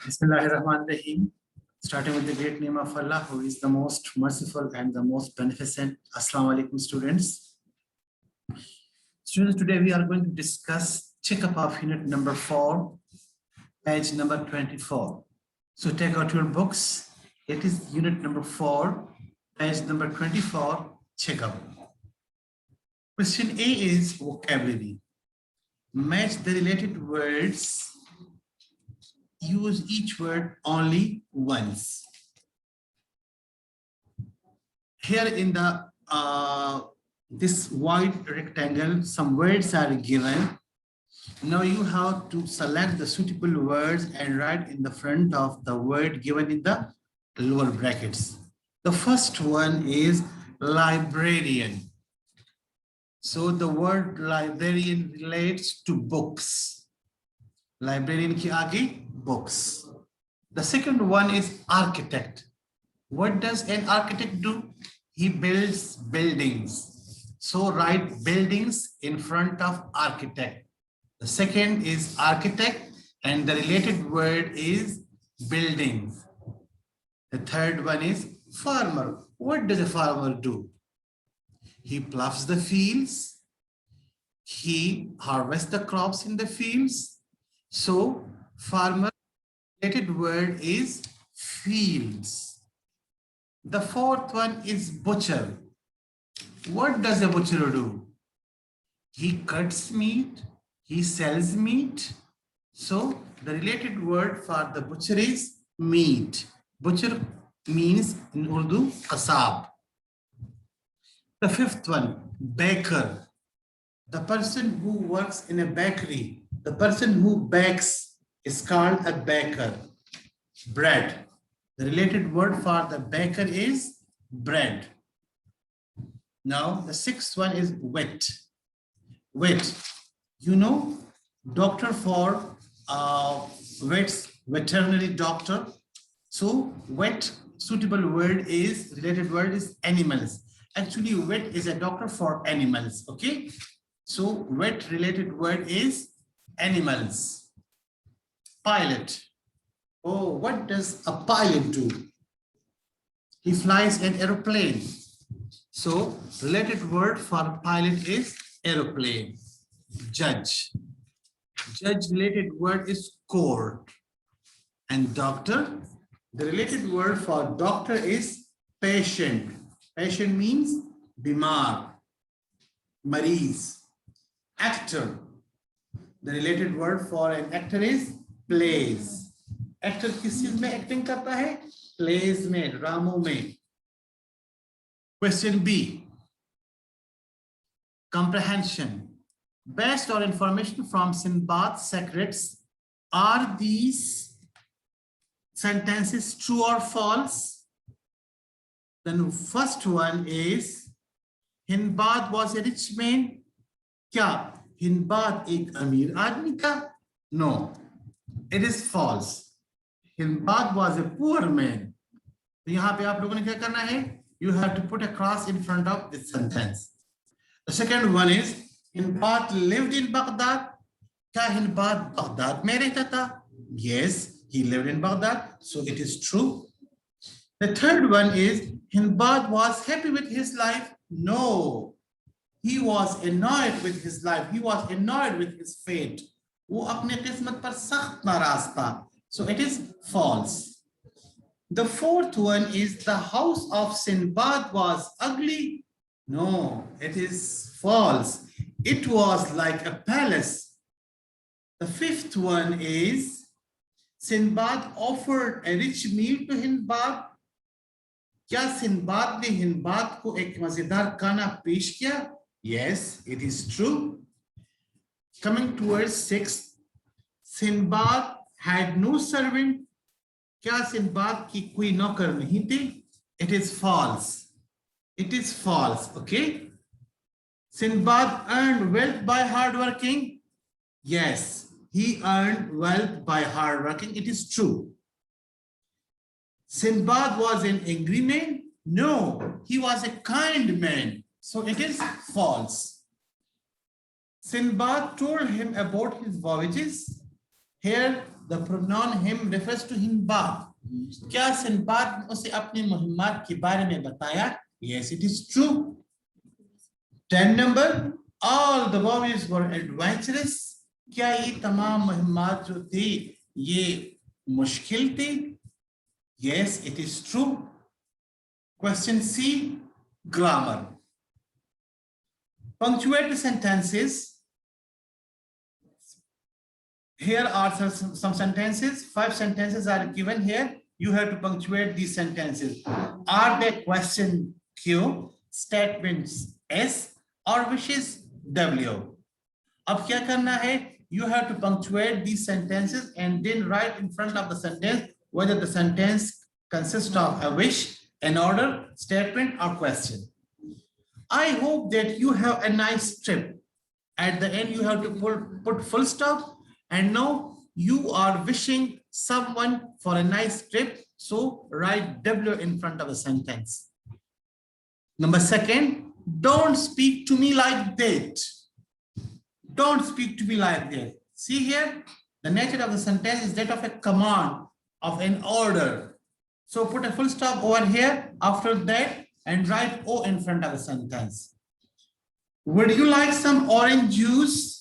Bismillahirrahmanirrahim. Starting with the great name of Allah, who is the most merciful and the most beneficent. Assalamu alaikum, students. Students, today we are going to discuss checkup of unit number 4, page number 24. So take out your books. It is unit number 4, page number 24, checkup. Question A is vocabulary. Match the related words. Use each word only once. Here in the this white rectangle, some words are given. Now you have to select the suitable words and write in the front of the word given in the lower brackets. The first one is librarian. So the word librarian relates to books. Librarian ki aage books. The second one is architect. What does an architect do? He builds buildings. So write buildings in front of architect. The second is architect and the related word is buildings. The third one is farmer. What does a farmer do? He plows the fields. He harvests the crops in the fields. So farmer related word is fields. The fourth one is butcher. What does a butcher do? He cuts meat, he sells meat. So the related word for the butcher is meat. Butcher means in Urdu qasab. The fifth one, baker. The person who works in a bakery. The person who bakes is called a baker. Bread. The related word for the baker is bread. Now, the sixth one is vet. Vet. You know, doctor for vets, veterinary doctor. So, vet, suitable word is, related word is animals. Actually, vet is a doctor for animals, okay? So, vet related word is animals. Pilot. Oh, what does a pilot do? He flies an aeroplane. So related word for pilot is aeroplane. Judge. Judge related word is court. And doctor, the related word for doctor is patient. Patient means bimar, mariz. Actor. The related word for an actor is plays. Actor किस चीज में acting करता है? Plays में, ड्रामों में. Question B. Comprehension. Based on information from Sinbad's secrets, are these sentences true or false? Then first one is Hindbad was a rich man. क्या Hindbad एक अमीर आदमी था? No, it is false. Hindbad was a poor man. तो यहाँ पे आप लोगों ने क्या करना है? You have to put a cross in front of this sentence. The second one is Hindbad lived in Baghdad. क्या Hindbad Baghdad में रहता था? Yes, he lived in Baghdad, so it is true. The third one is Hindbad was happy with his life. No. He was annoyed with his life. He was annoyed with his fate. वो अपने किस्मत पर सख्त नाराज था. So it is false. The fourth one is the house of Sinbad was ugly. No, it is false. It was like a palace. The fifth one is Sinbad offered a rich meal to Hindbad. क्या Sinbad ने Hindbad को एक मजेदार खाना पेश किया? Yes, it is true. Coming towards sixth, Sinbad had no servant. क्या Sinbad की कोई नौकर नहीं थी? It is false. It is false, okay? Sinbad earned wealth by hard working. Yes, he earned wealth by hard working. It is true. Sinbad was an angry man. No, he was a kind man. So it is false. Sinbad told him about his voyages. Here The pronoun him refers to Hindbad. क्या Sinbad ने उसे अपनी मुहिम्मात के बारे में बताया? Yes, it is true. 10 number, all the voyages were adventurous. क्या ये तमाम मुहिम्मात जो थी ये मुश्किल थी? Yes, it is true. Question C, grammar. Punctuate sentences. Here are some sentences. 5 sentences are given here. You have to punctuate these sentences. Are they question Q, statements S, or wishes W? अब क्या करना है? You have to punctuate these sentences and then write in front of the sentence whether the sentence consists of a wish, an order, statement, or question. I hope that you have a nice trip. At the end, you have to put full stop. And now you are wishing someone for a nice trip. So write W in front of a sentence. Number 2, don't speak to me like that. Don't speak to me like that. See here, the nature of the sentence is that of a command, of an order. So put a full stop over here after that and write O in front of the sentence. Would you like some orange juice?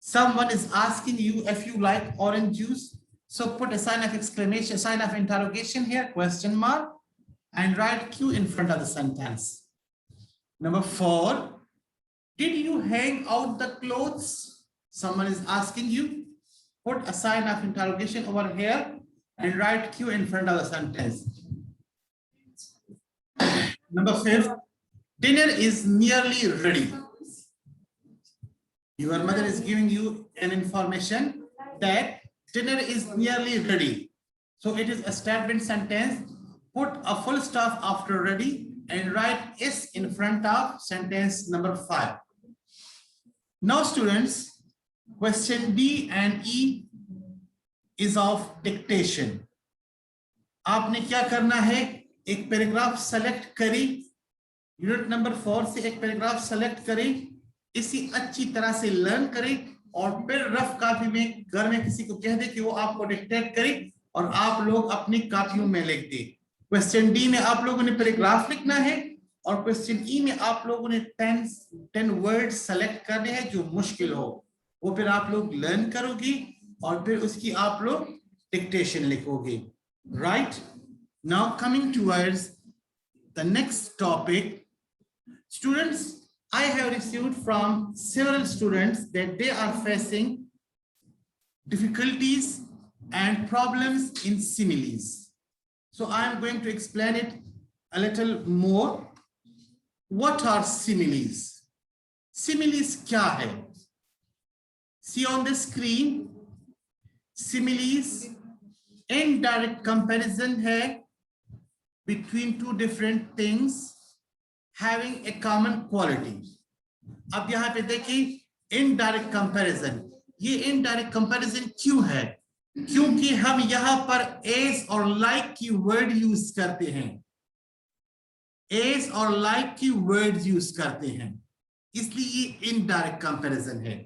Someone is asking you if you like orange juice. So put a sign of exclamation, sign of interrogation here, question mark, and write Q in front of the sentence. Number 4, did you hang out the clothes? Someone is asking you. Put a sign of interrogation over here and write Q in front of the sentence. Number 5, dinner is nearly ready. Your mother is giving you an information that dinner is nearly ready. So it is a statement sentence. Put a full stop after ready and write S in front of sentence number 5. Now students, question D and E is of dictation. आपने क्या करना है? एक paragraph select करी, unit number 4 से एक paragraph select करी, इसी अच्छी तरह से लर्न करें और फिर रफ कॉपी में घर में किसी को कह दे कि वो आपको डिक्टेट करे और आप लोग अपनी कॉपियों में लिख दे। क्वेश्चन डी में आप लोगों ने पैराग्राफ लिखना है और क्वेश्चन ई में आप लोगों ने 10 वर्ड्स सेलेक्ट करने हैं जो मुश्किल हो, वो फिर आप लोग लर्न करोगे और फिर उसकी आप लोग डिक्टेशन लिखोगे। Right, now coming towards the next topic, students, I have received from several students that they are facing difficulties and problems in similes. So I am going to explain it a little more. What are similes? Similes क्या है? See on the screen, similes indirect comparison है between two different things having a common quality. अब यहाँ पे देखिए indirect comparison, ये indirect comparison क्यों है? क्योंकि हम यहाँ पर as और like की word यूज करते हैं, as और like की words यूज करते हैं, इसलिए ये indirect comparison है।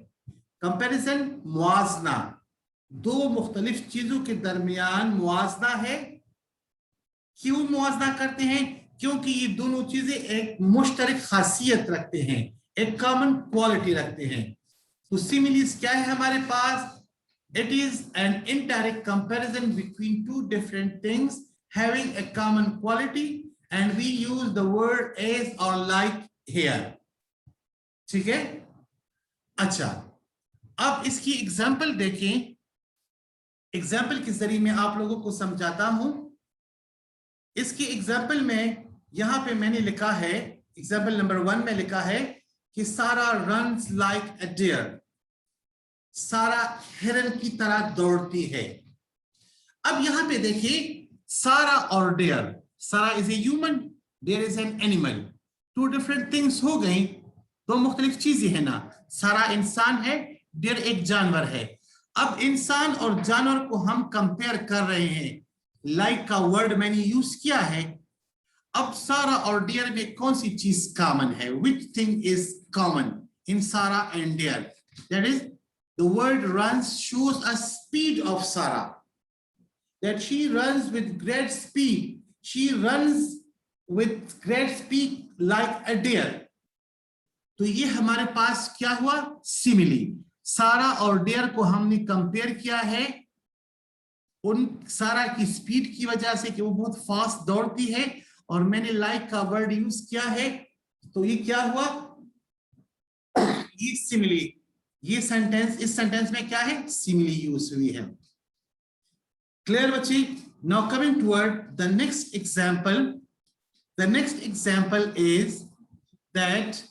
Comparison मुआजना, दो मुख्तलिफ चीजों के दरमियान मुआजना है। क्यों मुआजना करते हैं? क्योंकि ये दोनों चीजें एक मुश्तरक खासियत रखते हैं, एक कॉमन क्वालिटी रखते हैं। तो सिमिलीज क्या है हमारे पास? It is an indirect comparison between two different things having a common quality and we use the word as or like here. ठीक है? अच्छा, अब इसकी एग्जाम्पल देखें। एग्जाम्पल के जरिए मैं आप लोगों को समझाता हूं। इसकी एग्जाम्पल में यहां पे मैंने लिखा है, एग्जाम्पल नंबर 1 में लिखा है कि सारा रन्स लाइक अ डियर, सारा हिरन की तरह दौड़ती है। अब यहां पे देखिए सारा और deer, Sara is a human, deer is an animal, two different things हो गई, दो मुख्तलिफ चीजें है ना। सारा इंसान है, डियर एक जानवर है। अब इंसान और जानवर को हम कंपेयर कर रहे हैं, लाइक का वर्ड मैंने यूज किया है। अब सारा और डियर में कौन सी चीज कॉमन है? Which thing is common in Sarah and dear? That is The word runs shows a speed of Sarah, that she runs with great speed. She runs with great speed like a deer. तो ये हमारे पास क्या हुआ? Simile. सारा और dare को हमने compare किया है उन सारा की स्पीड की वजह से कि वो बहुत फास्ट दौड़ती है, और मैंने लाइक का वर्ड यूज किया है, तो ये क्या हुआ? ये सिमिली. ये सेंटेंस, इस सेंटेंस में क्या है? सिमिली यूज हुई है. क्लियर बच्चे? Now coming toward the next example. The next example is that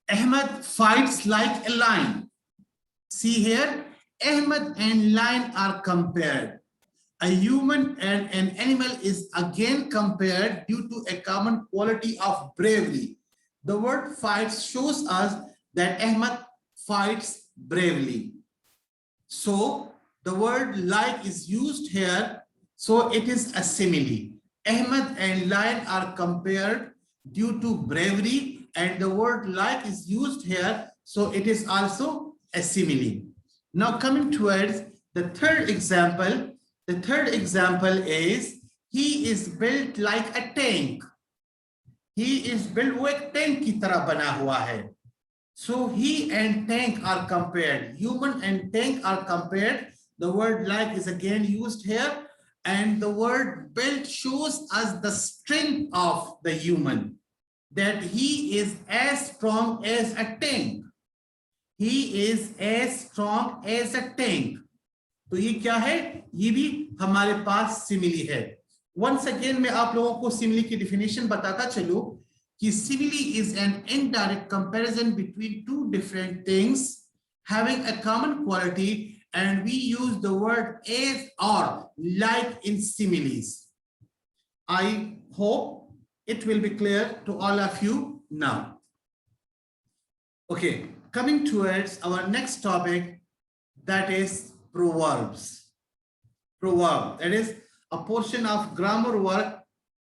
Ahmed fights like a lion. See here, Ahmed and lion are compared. A human and an animal is again compared due to a common quality of bravery. The word fights shows us that Ahmed fights bravely. So the word like is used here, so it is a simile. Ahmed and lion are compared due to bravery, and the word like is used here, so it is also a simile. Now coming towards the third example. The third example is he is built like a tank. He is built वो एक tank की तरह बना हुआ है. So he and tank are compared. Human and tank are compared. The word like is again used here, and the word built shows us the strength of the human, that he is as strong as a tank. He is as strong as a tank. तो ये क्या है? ये भी हमारे पास simile है. Once again मैं आप लोगों को सिमिली की definition बताता चलूं कि simile is an indirect comparison between two different things having a common quality, and we use the word as or like in similes. I hope it will be clear to all of you now. Okay, coming towards our next topic, that is proverbs. Proverb, that is a portion of grammar work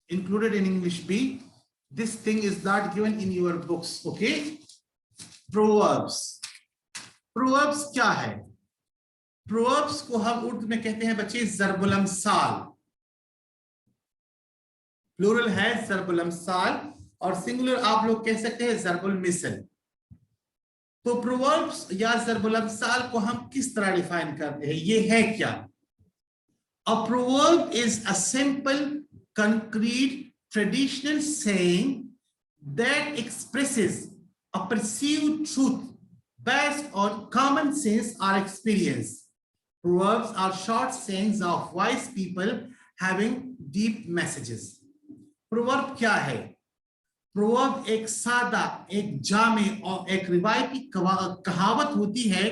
included in English B. This thing is not given in your books. Okay, proverbs. Proverbs क्या है? Proverbs को हम उर्दू में कहते हैं बच्चे ज़रबुल अम्साल. Plural है ज़रबुल अम्साल, और सिंगुलर आप लोग कह सकते हैं ज़रबुल मिसल. तो प्रोवर्ब्स या ज़रबुल अम्साल को हम किस तरह डिफाइन करते हैं? ये है क्या? A proverb is a simple, concrete, traditional saying that expresses a perceived truth based on common sense or experience. Proverbs are short sayings of wise people having deep messages. Proverb क्या है? Proverb एक सादा, एक जामे और एक रिवायती कहावत होती है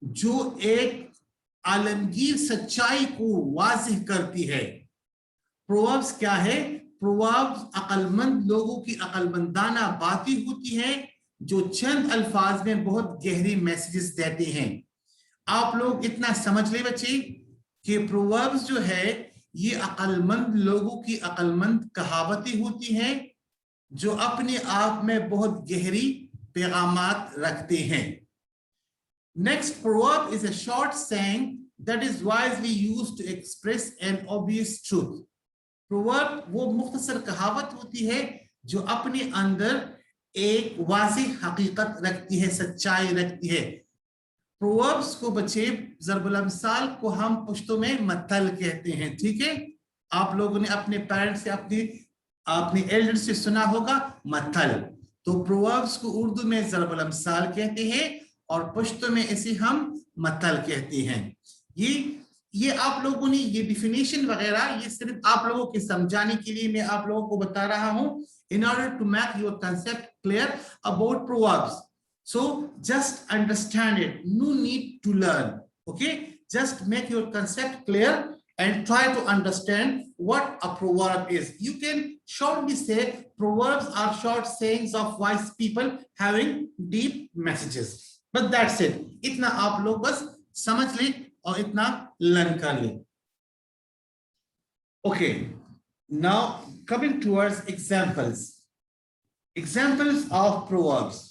जो एक आलमगीर सच्चाई को वाज़िह करती है. प्रोवर्ब्स क्या है? प्रोवर्ब्स अक्लमंद लोगों की अक्लमंदाना बातें होती है जो चंद अल्फाज में बहुत गहरी मैसेजेस देते हैं. आप लोग इतना समझ ले बच्चे कि प्रोवर्ब्स जो है ये अक्लमंद लोगों की अक्लमंद कहावतें होती हैं जो अपने आप में बहुत गहरी पैगामात रखते हैं. Next, proverb is a short saying that is wisely used to express an obvious truth. Proverb वो मुख्तसर कहावत होती है जो अपने अंदर एक वाज़िह हकीकत रखती है, सच्चाई रखती है. प्रोवर्ब्स को बच्चे ज़रबुल अम्साल को हम पुश्तो में मतल कहते हैं. ठीक है, आप लोगों ने अपने पेरेंट्स से अपने एल्डर से सुना होगा मतल. तो प्रोवर्ब्स को उर्दू में ज़रबुल अम्साल कहते हैं और पुश्तो में इसे हम मतल कहते हैं. ये आप लोगों ने ये डिफिनेशन वगैरह ये सिर्फ आप लोगों के समझाने के लिए मैं आप लोगों को बता रहा हूं, in order to make your concept clear about proverbs. So just understand it, no need to learn. Okay, just make your concept clear and try to understand what a proverb is. You can shortly say proverbs are short sayings of wise people having deep messages. But that's it. इतना आप लोग बस समझ लें और इतना learn कर लें. Okay, now coming towards examples. Examples of proverbs.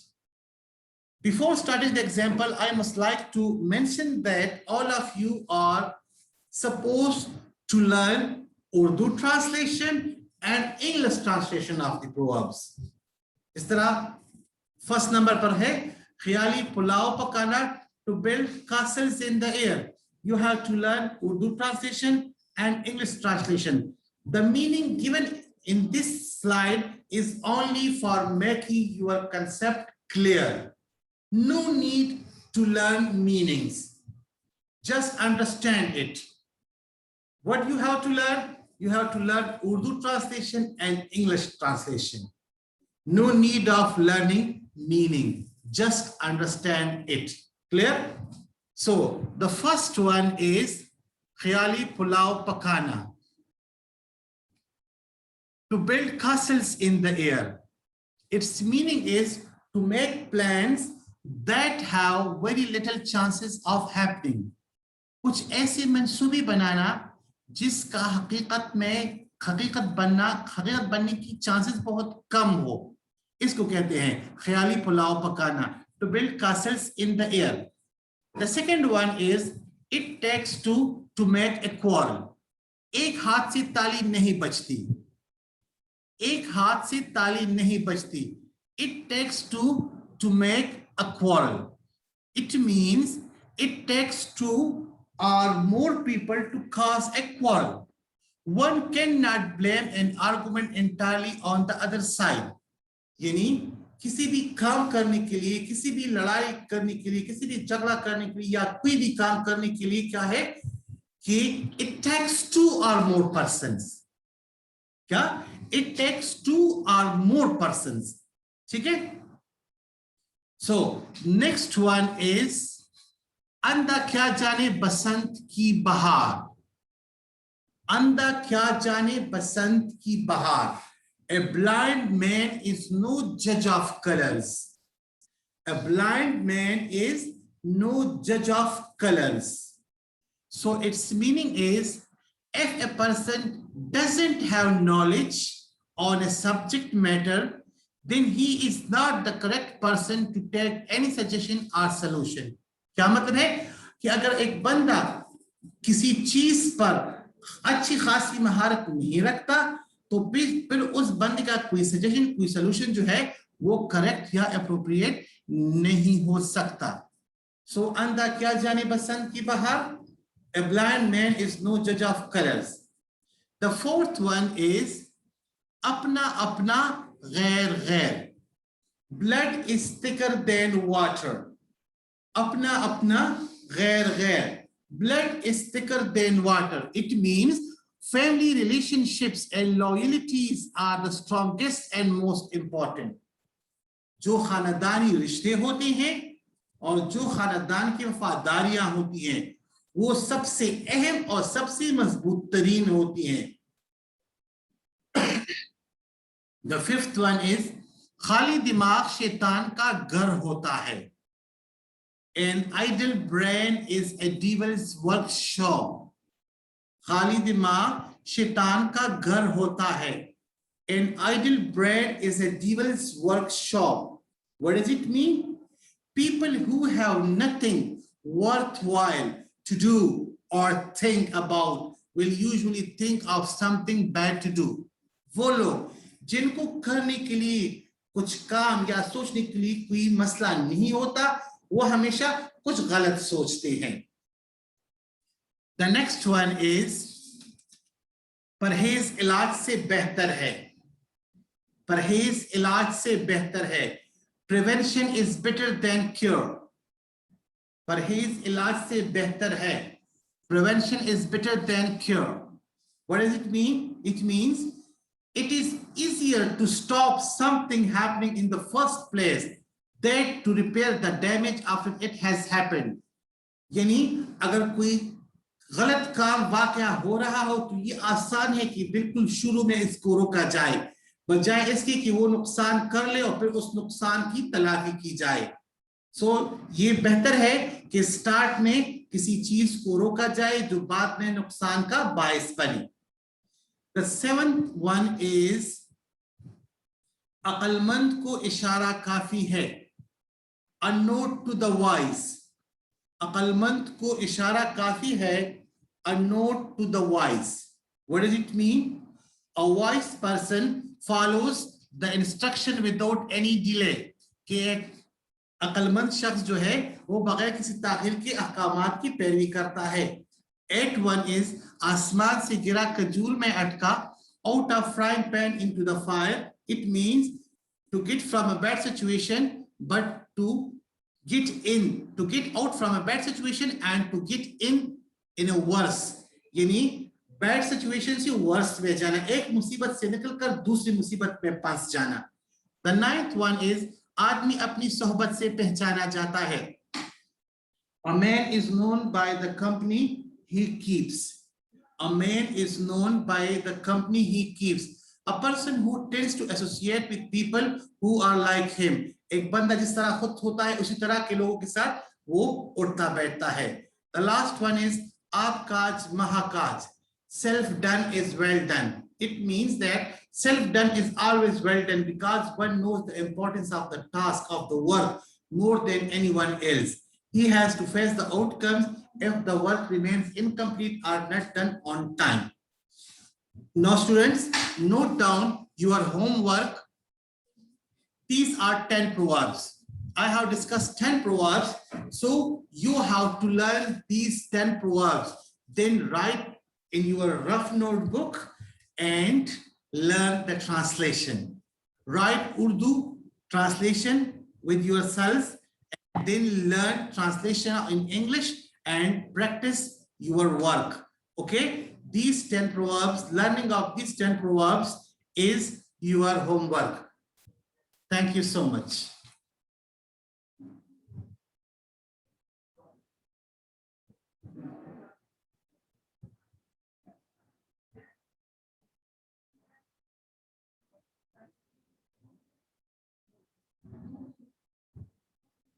Before starting the example, I must like to mention that all of you are supposed to learn Urdu translation and English translation of the proverbs. इस तरह first number पर है ख्याली पुलाव पकाना, to build castles in the air. You have to learn Urdu translation and English translation. The meaning given in this slide is only for making your concept clear. No need to learn meanings. Just understand it. What you have to learn? You have to learn Urdu translation and English translation. No need of learning meaning. Just understand it. Clear? So the first one is Khayali Pulao Pakana. To build castles in the air. Its meaning is to make plans that have very little chances of happening. कुछ ऐसे मंसूबे बनाना जिसका हकीकत बनने की chances बहुत कम हो, इसको कहते हैं ख्याली पुलाव पकाना. To build castles in the air. The second one is it takes two to make a quarrel. एक हाथ से ताली नहीं बजती. एक हाथ से ताली नहीं बजती. It takes two to make a quarrel. It means it takes two or more people to cause a quarrel. One cannot blame an argument entirely on the other side. यानी किसी भी काम करने के लिए, किसी भी लड़ाई करने के लिए, किसी भी झगड़ा करने के लिए या कोई भी काम करने के लिए क्या है कि it takes two or more persons. क्या? It takes two or more persons. ठीक है? So next one is अंधा क्या जाने बसंत की बहार. अंधा क्या जाने बसंत की बहार. A blind man is no judge of colors. A blind man is no judge of colors. So its meaning is if a person doesn't have knowledge on a subject matter, then he is not the correct person to take any suggestion or solution. क्या मतलब है कि अगर एक बंदा किसी चीज पर अच्छी खासी महारत नहीं रखता तो फिर उस बंदे का कोई सजेशन, कोई सॉल्यूशन जो है वो करेक्ट या एप्रोप्रिएट नहीं हो सकता. सो अंधा क्या जाने बसंत की बहार. A blind man is no judge of colors. The fourth one is अपना अपना गैर गैर. Blood is thicker than water. अपना अपना गैर गैर. Blood is thicker than water. It means family relationships and loyalties are the strongest and most important. जो खानदानी रिश्ते होते हैं और जो खानदान की वफादारियां होती हैं वो सबसे अहम और सबसे मजबूत तरीन होती हैं. The fifth one is खाली दिमाग शैतान का घर होता है. An idle brain is a devil's workshop. खाली दिमाग शैतान का घर होता है. An idle brain is a devil's workshop. What does it mean? People who have nothing worthwhile to do or think about will usually think of something bad to do. वो लोग जिनको करने के लिए कुछ काम या सोचने के लिए कोई मसला नहीं होता वो हमेशा कुछ गलत सोचते हैं. The next one is परहेज इलाज से बेहतर है. परहेज इलाज से बेहतर है. Prevention is better than cure. परहेज इलाज से बेहतर है. Prevention is better than cure. What does it mean? It means it is easier to stop something happening in the first place than to repair the damage after it has happened. यानी अगर कोई गलत काम वाकया हो रहा हो तो ये आसान है कि बिल्कुल शुरू में इसको रोका जाए बजाय इसके कि वो नुकसान कर ले और फिर उस नुकसान की तलाफी की जाए. सो ये बेहतर है कि स्टार्ट में किसी चीज को रोका जाए जो बाद में नुकसान का बायस बने. The seventh one is अक्लमंद को इशारा काफी है. a note to the wise. अकलमंद को इशारा काफी है, a note to the wise. What does it mean? A wise person follows the instruction without any delay. कि एक अकलमंद शख्स जो है वो बगैर किसी ताखीर के अहकामात की पैरवी करता है. 8.1 is आसमान से गिरा खजूर में अटका, out of frying pan into the fire. It means to get from a bad situation, but to get out from a bad situation and to get in a worse. यानी bad situation से worse में जाना, एक मुसीबत से निकलकर दूसरी मुसीबत में फंस जाना. The 9th one is आदमी अपनी सोहबत से पहचाना जाता है. A man is known by the company he keeps. A man is known by the company he keeps. A person who tends to associate with people who are like him. एक बंदा जिस तरह खुद होता है उसी तरह के लोगों के साथ वो उठता बैठता है. The last one is आप काज महाकाज. Self done is well done. It means that self done is always well done because one knows the importance of the task of the work more than anyone else. He has to face the outcomes if the work remains incomplete or not done on time. Now students, note down your homework. These are 10 proverbs. I have discussed 10 proverbs. So you have to learn these 10 proverbs. Then write in your rough notebook and learn the translation. Write Urdu translation with yourself and then learn translation in English and practice your work. Okay? These 10 proverbs, learning of these 10 proverbs is your homework. Thank you so much.